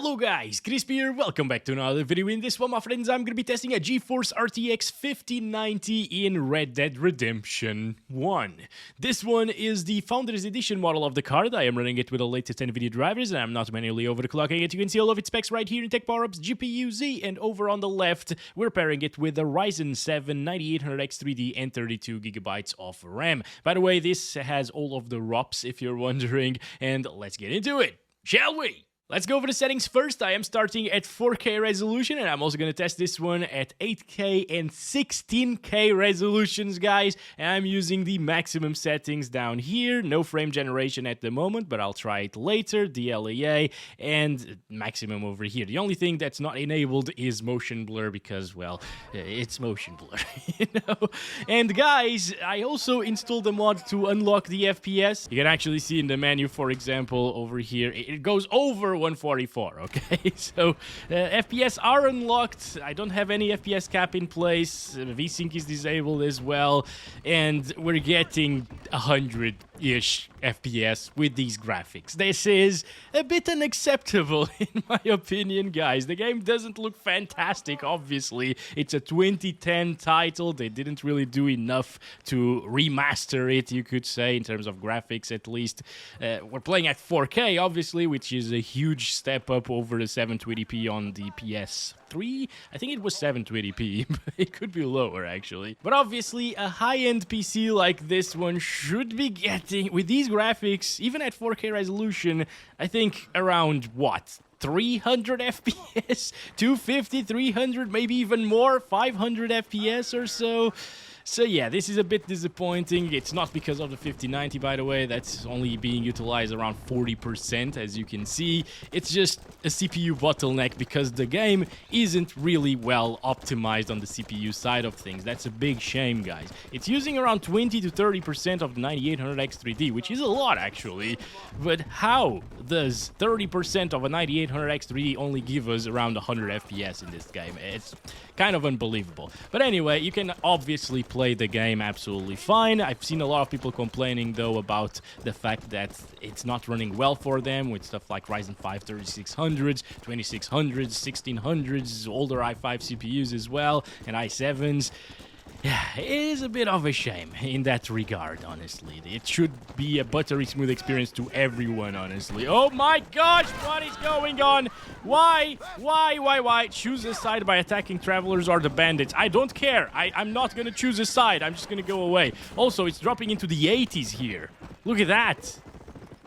Hello guys, Crispy here, welcome back to another video. In this one, my friends, I'm gonna be testing a GeForce RTX 5090 in Red Dead Redemption 1. This one is the Founders Edition model of the card. I am running it with the latest Nvidia drivers, and I'm not manually overclocking it. You can see all of its specs right here in Tech Power-Ups, GPU Z, and over on the left, we're pairing it with the Ryzen 7 9800X 3D and 32GB of RAM. By the way, this has all of the ROPs, if you're wondering, and let's get into it, shall we? Let's go over the settings first. I am starting at 4K resolution, and I'm also going to test this one at 8K and 16K resolutions, guys. And I'm using the maximum settings down here. No frame generation at the moment, but I'll try it later. DLEA and maximum over here. The only thing that's not enabled is motion blur because, well, it's motion blur, you know? And guys, I also installed a mod to unlock the FPS. You can actually see in the menu, for example, over here, it goes over 144, okay? So FPS are unlocked. I don't have any FPS cap in place. VSync is disabled as well, and we're getting 100-ish FPS with these graphics. This is a bit unacceptable in my opinion, guys. The game doesn't look fantastic, obviously. It's a 2010 title. They didn't really do enough to remaster it, you could say, in terms of graphics at least. We're playing at 4K, obviously, which is a huge step up over the 720p on the PS3. I think it was 720p, but it could be lower actually. But obviously a high-end PC like this one should be getting, with these graphics, even at 4K resolution, I think around what? 300 FPS? 250, 300, maybe even more, 500 FPS or so. So yeah, this is a bit disappointing. It's not because of the 5090, by the way. That's only being utilized around 40%, as you can see. It's just a CPU bottleneck because the game isn't really well optimized on the CPU side of things. That's a big shame, guys. It's using around 20 to 30% of the 9800X 3D, which is a lot, actually. But how does 30% of a 9800X 3D only give us around 100 FPS in this game? It's kind of unbelievable. But anyway, you can obviously play the game absolutely fine. I've seen a lot of people complaining though about the fact that it's not running well for them with stuff like Ryzen 5 3600s, 2600s, 1600s, older i5 CPUs as well, and i7s. Yeah, it is a bit of a shame in that regard, honestly. It should be a buttery smooth experience to everyone, honestly. Oh my gosh, what is going on? Why? Choose a side by attacking travelers or the bandits. I don't care. I'm not gonna choose a side. I'm just gonna go away. Also, it's dropping into the 80s here. Look at that.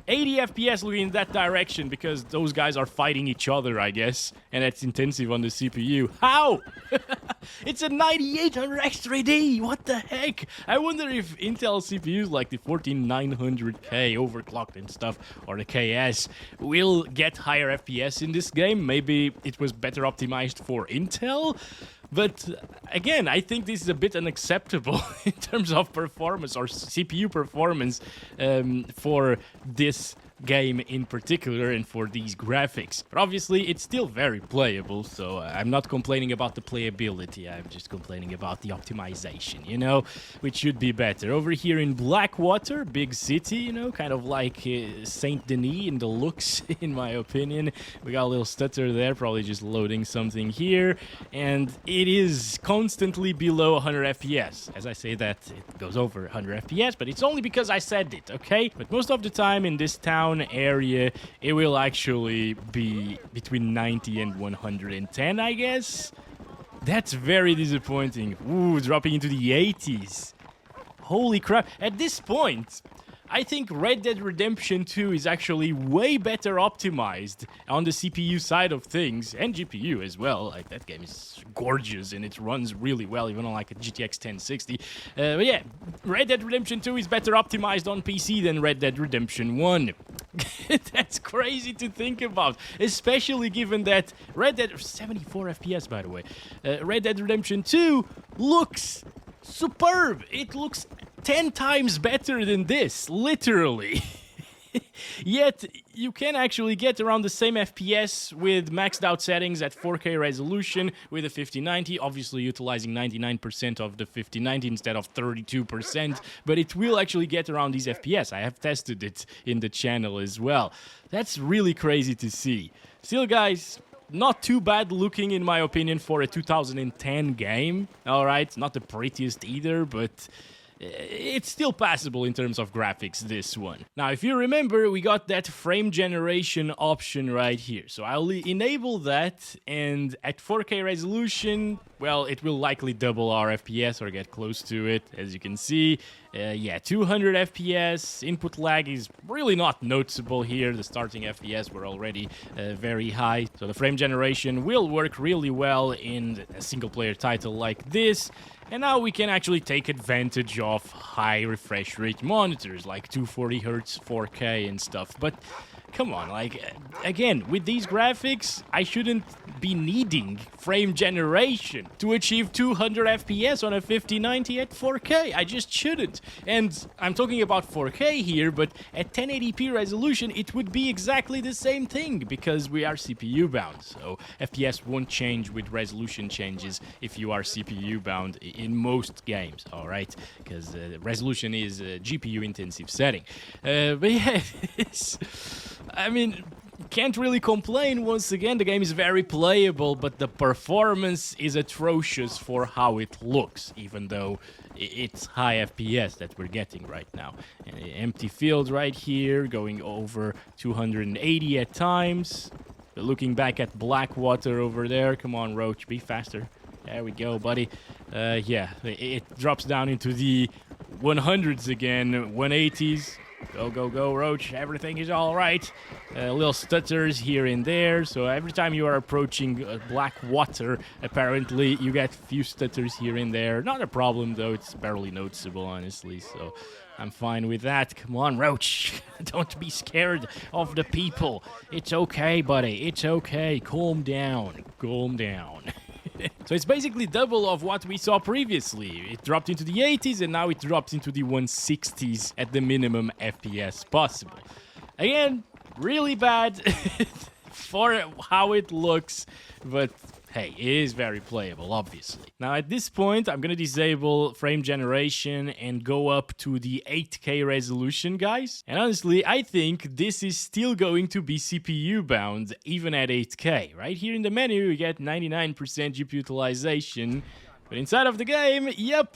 80 FPS looking in that direction because those guys are fighting each other, I guess. And that's intensive on the CPU. How? It's a 9800X 3D. What the heck? I wonder if Intel CPUs like the 14900K overclocked and stuff, or the KS, will get higher FPS in this game. Maybe it was better optimized for Intel. But again, I think this is a bit unacceptable in terms of performance or CPU performance for this game in particular and for these graphics. But obviously, it's still very playable, so I'm not complaining about the playability. I'm just complaining about the optimization, you know, which should be better. Over here in Blackwater, big city, you know, kind of like Saint Denis in the looks, in my opinion. We got a little stutter there, probably just loading something here, and it is constantly below 100 FPS. As I say that, it goes over 100 FPS, but it's only because I said it, okay? But most of the time in this town area, it will actually be between 90 and 110, I guess. That's very disappointing. Ooh, dropping into the 80s. Holy crap. At this point, I think Red Dead Redemption 2 is actually way better optimized on the CPU side of things, and GPU as well. Like, that game is gorgeous and it runs really well, even on like a GTX 1060. But yeah, Red Dead Redemption 2 is better optimized on PC than Red Dead Redemption 1. That's crazy to think about, especially given that Red Dead 74 FPS, by the way. Red Dead Redemption 2 looks superb. It looks 10 times better than this, literally. Yet, you can actually get around the same FPS with maxed out settings at 4K resolution with a 5090, obviously utilizing 99% of the 5090 instead of 32%, but it will actually get around these FPS. I have tested it in the channel as well. That's really crazy to see. Still, guys, not too bad looking in my opinion for a 2010 game. Alright, not the prettiest either, but it's still passable in terms of graphics, this one. Now, if you remember, we got that frame generation option right here. So I'll enable that, and at 4K resolution, well, it will likely double our FPS or get close to it, as you can see. Yeah, 200 FPS. Input lag is really not noticeable here. The starting FPS were already very high. So the frame generation will work really well in a single-player title like this. And now we can actually take advantage of high refresh rate monitors like 240Hz 4K and stuff. But come on, like, again, with these graphics, I shouldn't be needing frame generation to achieve 200 FPS on a 5090 at 4K. I just shouldn't. And I'm talking about 4K here, but at 1080p resolution, it would be exactly the same thing because we are CPU bound. So FPS won't change with resolution changes if you are CPU bound in most games, all right? Because resolution is a GPU intensive setting. But yeah, I mean, can't really complain. Once again, the game is very playable, but the performance is atrocious for how it looks, even though it's high FPS that we're getting right now. And empty field right here, going over 280 at times. But looking back at Blackwater over there, come on, Roach, be faster. There we go, buddy. Yeah, it drops down into the 100s again, 180s. Go, go, go, Roach. Everything is all right. Little stutters here and there. So every time you are approaching Blackwater, apparently you get a few stutters here and there. Not a problem, though. It's barely noticeable, honestly. So I'm fine with that. Come on, Roach. Don't be scared of the people. It's okay, buddy. It's okay. Calm down. Calm down. So it's basically double of what we saw previously. It dropped into the 80s and now it drops into the 160s at the minimum FPS possible. Again, really bad for how it looks, but hey, it is very playable, obviously. Now at this point, I'm gonna disable frame generation and go up to the 8K resolution, guys. And honestly, I think this is still going to be CPU bound, even at 8K. Right here in the menu, we get 99% GPU utilization, but inside of the game, yep.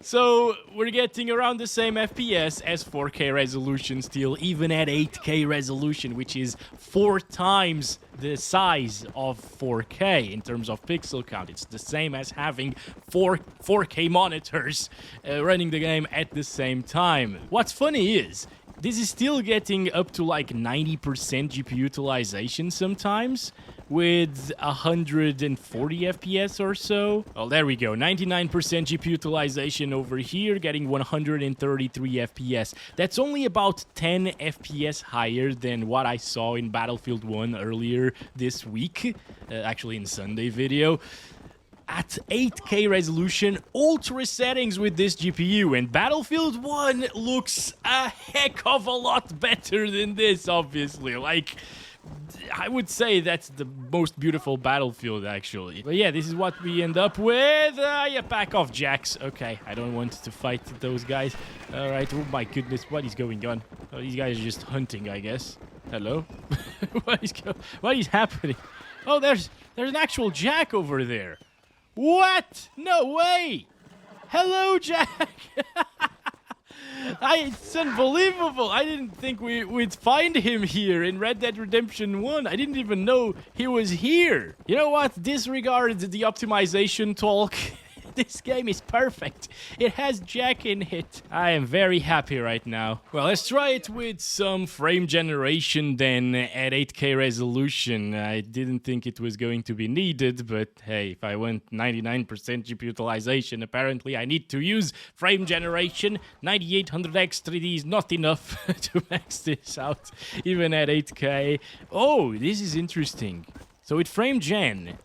So we're getting around the same FPS as 4K resolution still, even at 8K resolution, which is 4 times the size of 4K in terms of pixel count. It's the same as having 4K monitors running the game at the same time. What's funny is, this is still getting up to like 90% GPU utilization sometimes, with 140 FPS or so. Oh, there we go. 99% GPU utilization over here, getting 133 FPS. That's only about 10 FPS higher than what I saw in Battlefield 1 earlier this week. Actually, in Sunday video. At 8K resolution, ultra settings with this GPU, and Battlefield 1 looks a heck of a lot better than this, obviously. Like, I would say that's the most beautiful Battlefield, actually. But yeah, this is what we end up with. Yeah, back off, Jacks. Okay, I don't want to fight those guys. All right, oh my goodness, what is going on? Oh, these guys are just hunting, I guess. Hello? What is happening? Oh, there's an actual Jack over there. What? No way! Hello, Jack! It's unbelievable. I didn't think we'd find him here in Red Dead Redemption 1. I didn't even know he was here. You know what? Disregard the optimization talk. This game is perfect. It has Jack in it. I am very happy right now. Well, let's try it with some frame generation then at 8K resolution. I didn't think it was going to be needed, but hey, if I want 99% GPU utilization, apparently I need to use frame generation. 9800X 3D is not enough to max this out, even at 8K. Oh, this is interesting. So with frame gen,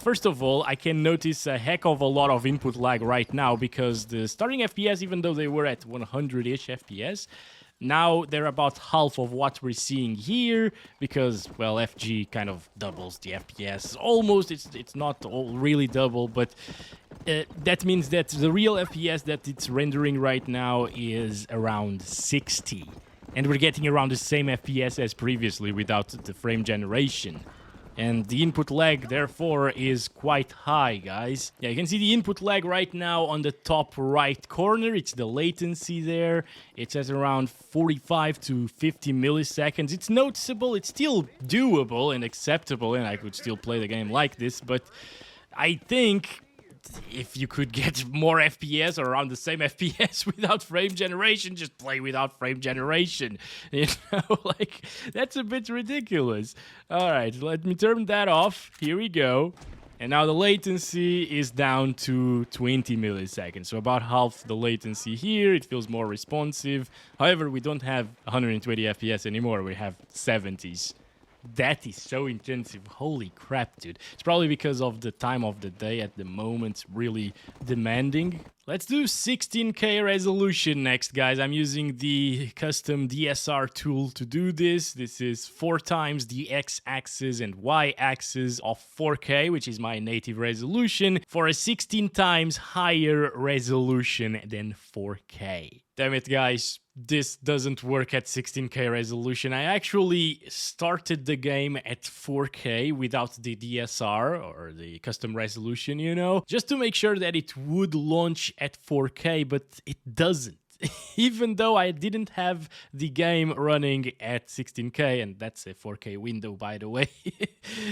first of all, I can notice a heck of a lot of input lag right now because the starting FPS, even though they were at 100-ish FPS, now they're about half of what we're seeing here because, well, FG kind of doubles the FPS. Almost, it's not all really double, but that means that the real FPS that it's rendering right now is around 60. And we're getting around the same FPS as previously without the frame generation. And the input lag, therefore, is quite high, guys. Yeah, you can see the input lag right now on the top right corner. It's the latency there. It's at around 45 to 50 milliseconds. It's noticeable. It's still doable and acceptable, and I could still play the game like this. But I think if you could get more FPS or around the same FPS without frame generation, just play without frame generation. You know, like, that's a bit ridiculous. All right, let me turn that off. Here we go. And now the latency is down to 20 milliseconds, so about half the latency here. It feels more responsive. However, we don't have 120 FPS anymore. We have 70s. That is so intensive. Holy crap, dude. It's probably because of the time of the day at the moment. It's really demanding. Let's do 16K resolution next, guys. I'm using the custom DSR tool to do this. This is 4 times the X-axis and Y-axis of 4K, which is my native resolution, for a 16 times higher resolution than 4K. Damn it, guys. This doesn't work at 16K resolution. I actually started the game at 4K without the DSR or the custom resolution, you know, just to make sure that it would launch at 4K, but it doesn't. Even though I didn't have the game running at 16K, and that's a 4K window, by the way,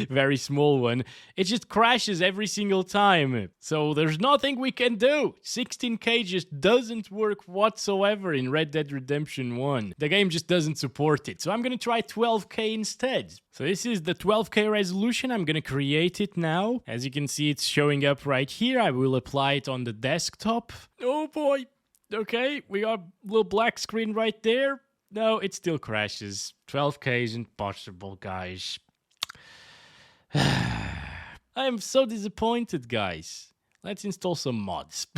very small one, it just crashes every single time. So there's nothing we can do. 16K just doesn't work whatsoever in Red Dead Redemption 1. The game just doesn't support it. So I'm gonna try 12K instead. So this is the 12K resolution. I'm gonna create it now. As you can see, it's showing up right here. I will apply it on the desktop. Oh boy. Okay, we got a little black screen right there. No, it still crashes. 12K isn't possible, guys. I am so disappointed, guys. Let's install some mods.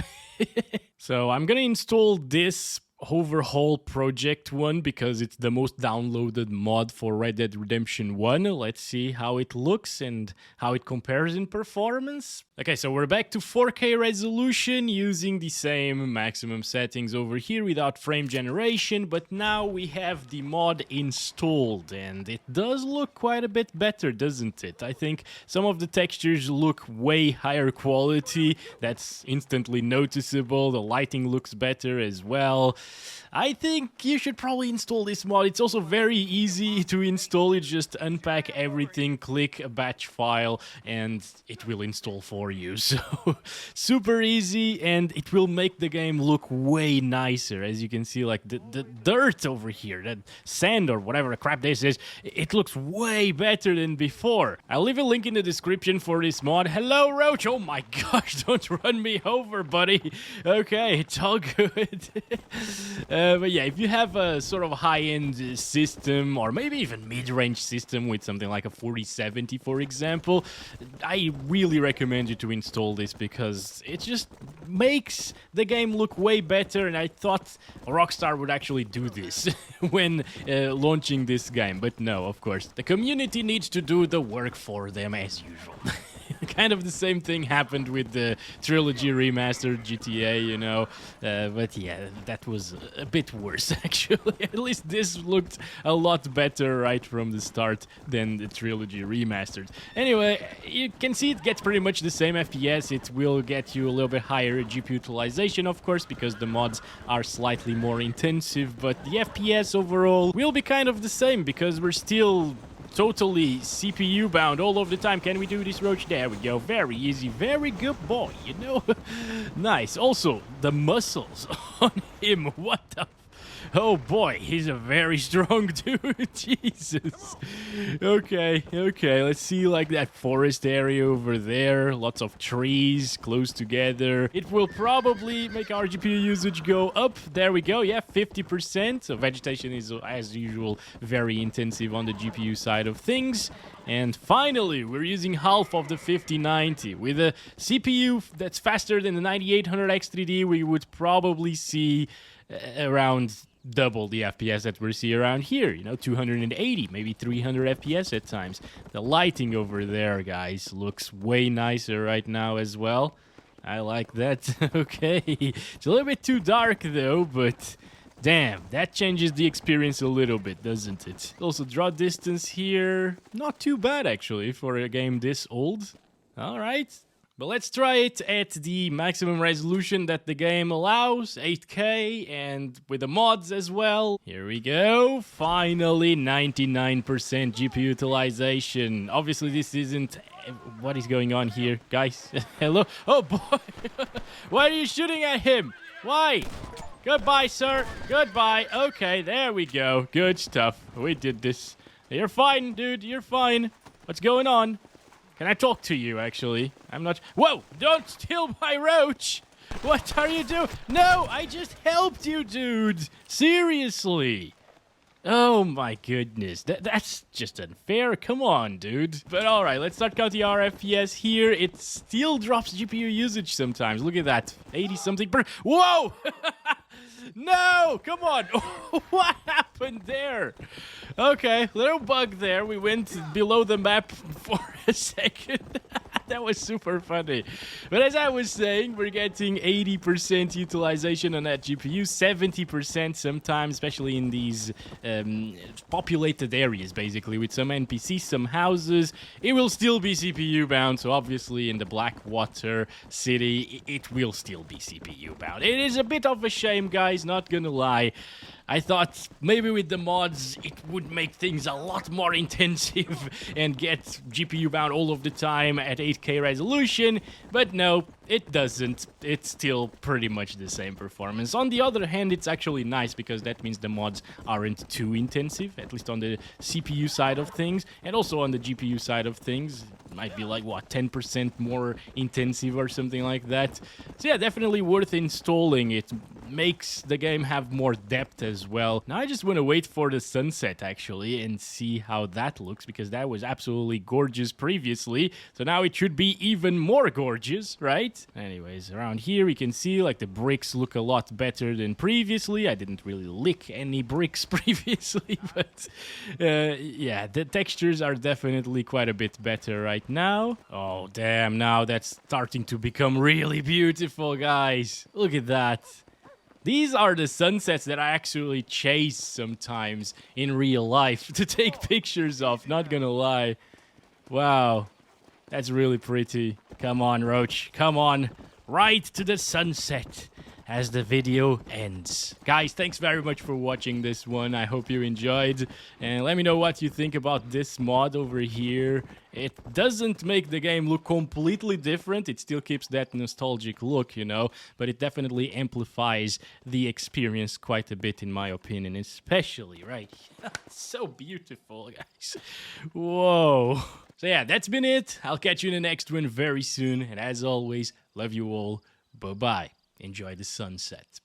So I'm gonna install this overhaul project one because it's the most downloaded mod for Red Dead Redemption 1. Let's see how it looks and how it compares in performance. Okay, so we're back to 4K resolution using the same maximum settings over here without frame generation, but now we have the mod installed and it does look quite a bit better, doesn't it? I think some of the textures look way higher quality. That's instantly noticeable. The lighting looks better as well. I think you should probably install this mod. It's also very easy to install. You just unpack everything, click a batch file, and it will install for you. So super easy, and it will make the game look way nicer. As you can see, like the dirt over here, that sand or whatever the crap this is, it looks way better than before. I'll leave a link in the description for this mod. Hello, Roach. Oh my gosh, don't run me over, buddy. Okay, it's all good. But yeah, if you have a sort of high-end system, or maybe even mid-range system with something like a 4070, for example, I really recommend you to install this because it just makes the game look way better, and I thought Rockstar would actually do this when launching this game, but no, of course. The community needs to do the work for them as usual. Kind of the same thing happened with the Trilogy Remastered GTA, you know, but yeah, that was a bit worse, actually. At least this looked a lot better right from the start than the Trilogy Remastered. Anyway, you can see it gets pretty much the same FPS. It will get you a little bit higher GPU utilization, of course, because the mods are slightly more intensive, but the FPS overall will be kind of the same because we're still totally CPU bound all of the time. Can we do this, Roach? There we go. Very easy. Very good boy, you know? Nice. Also, the muscles on him. What the... Oh boy, he's a very strong dude. Jesus. Okay, let's see like that forest area over there. Lots of trees close together. It will probably make our GPU usage go up. There we go, yeah, 50%. So vegetation is, as usual, very intensive on the GPU side of things. And finally, we're using half of the 5090. With a CPU that's faster than the 9800 X3D, we would probably see around double the FPS that we see around here, you know, 280, maybe 300 FPS at times. The lighting over there, guys, looks way nicer right now as well. I like that. Okay, it's a little bit too dark though, but Damn, that changes the experience a little bit, doesn't it? Also, draw distance here. Not too bad, actually, for a game this old. All right. But let's try it at the maximum resolution that the game allows, 8K, and with the mods as well. Here we go. Finally, 99% GPU utilization. Obviously, this isn't... What is going on here, guys? Hello? Oh, boy. Why are you shooting at him? Why? Goodbye, sir. Goodbye. Okay, there we go. Good stuff. We did this. You're fine, dude. You're fine. What's going on? Can I talk to you, actually? I'm not... Whoa! Don't steal my roach! What are you doing? No! I just helped you, dude! Seriously! Oh my goodness. That's just unfair. Come on, dude. But alright, let's start counting our FPS here. It still drops GPU usage sometimes. Look at that. 80-something per... Whoa! No! Come on! What happened there? Okay, little bug there. We went below the map for a second. That was super funny. But as I was saying, we're getting 80% utilization on that GPU, 70% sometimes, especially in these populated areas, basically, with some NPCs, some houses. It will still be CPU bound, so obviously in the Blackwater city, it will still be CPU bound. It is a bit of a shame, guys, not gonna lie. I thought maybe with the mods it would make things a lot more intensive and get GPU bound all of the time at 8K resolution, but no, it doesn't. It's still pretty much the same performance. On the other hand, it's actually nice because that means the mods aren't too intensive, at least on the CPU side of things, and also on the GPU side of things. It might be like, what, 10% more intensive or something like that. So yeah, definitely worth installing. It makes the game have more depth as well. Now I just want to wait for the sunset actually and see how that looks, because that was absolutely gorgeous previously. So now it should be even more gorgeous, right? Anyways, around here we can see like the bricks look a lot better than previously. I didn't really lick any bricks previously, but yeah, the textures are definitely quite a bit better right now. Oh damn, now that's starting to become really beautiful, guys. Look at that. These are the sunsets that I actually chase sometimes in real life to take pictures of, not gonna lie. Wow, that's really pretty. Come on, Roach, come on. Right to the sunset as the video ends. Guys, thanks very much for watching this one. I hope you enjoyed. And let me know what you think about this mod over here. It doesn't make the game look completely different. It still keeps that nostalgic look, you know, but it definitely amplifies the experience quite a bit, in my opinion, especially right here. So beautiful, guys. Whoa. So yeah, that's been it. I'll catch you in the next one very soon. And as always, love you all. Bye-bye. Enjoy the sunset.